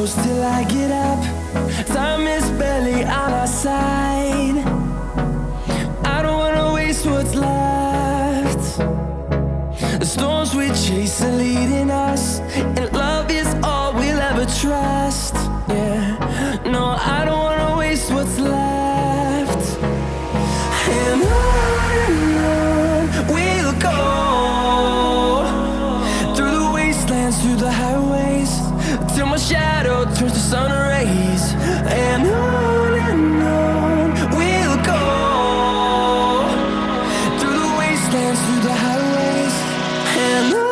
close till I get up. Time is barely on our side. I don't wanna waste what's left. The storms we chase are leading us, and love is all we'll ever trust. Yeah, no, I don't wanna waste what's left. And on we'll go, through the wastelands, through the highways, till my shadow turns to sun rays. And on we'll go, through the wastelands, through the highways, and on.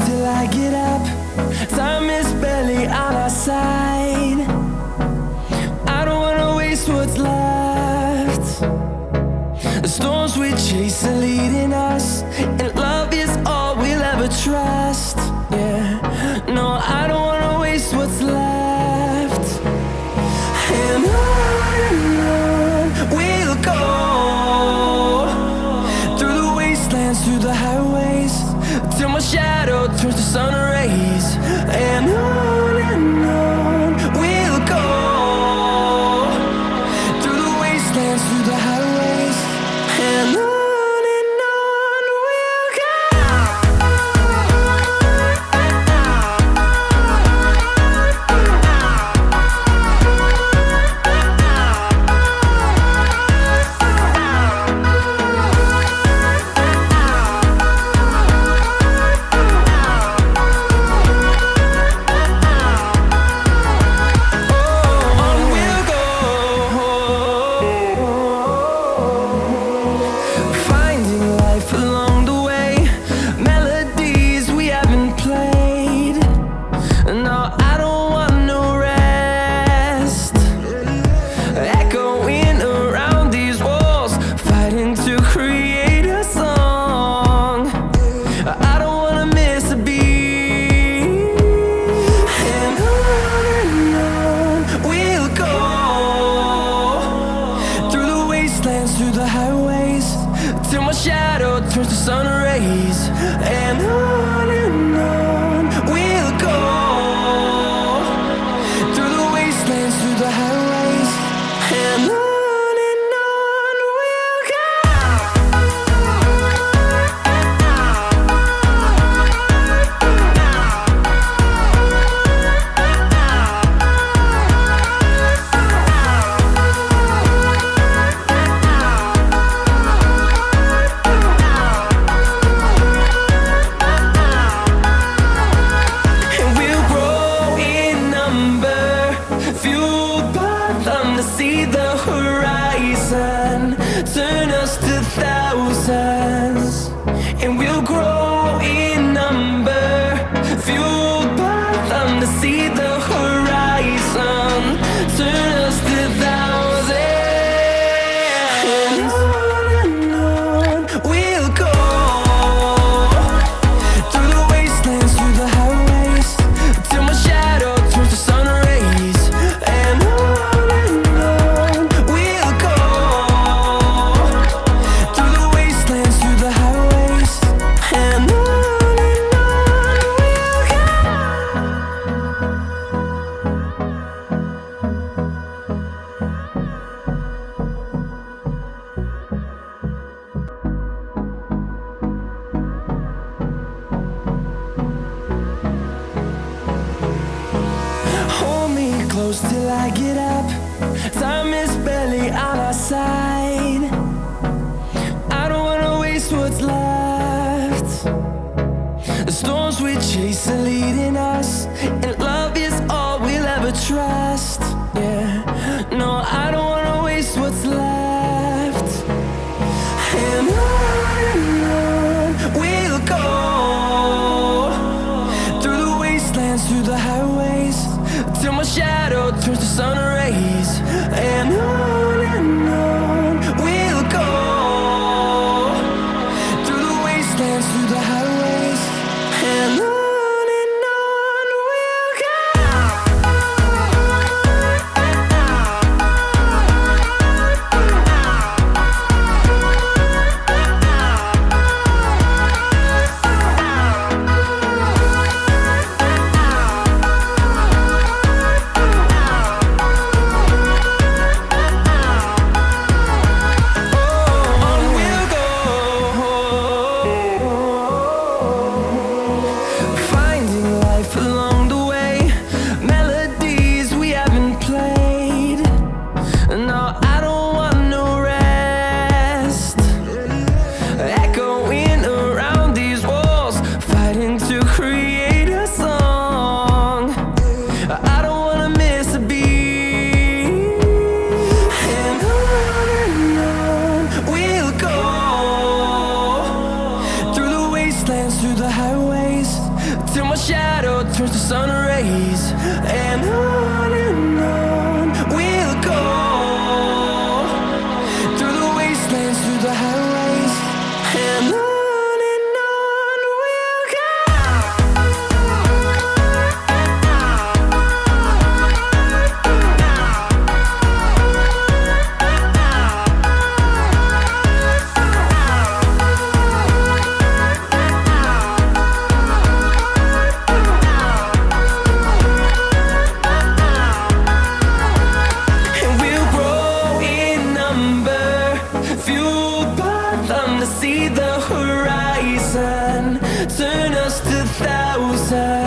Till I get up, time is barely on our side. I don't wanna waste what's left. The storms we chase are leading us, and love is all we'll ever trust. Yeah, no, I don't wanna waste what's left. And on we'll go, through the wastelands, through the highways, till my shadow turns to sun rays. And on we'll go, through the wastelands, through the highways, and on. close till I get up. Time is barely on our side. I don't wanna waste what's left. The storms we chase are leading us, and love is all we'll ever trust. Yeah, no, I don't wanna waste what's left. And on we'll go, through the wastelands, through the highways, till my shadow turns to sun rays. And on we'll go, through the wastelands, through the highways, and on we'll go. Through the highways, till my shadow turns to sun rays. And on we'll go, through the wastelands, through the highways, and on we'll go. See the horizon, turn us to thousands.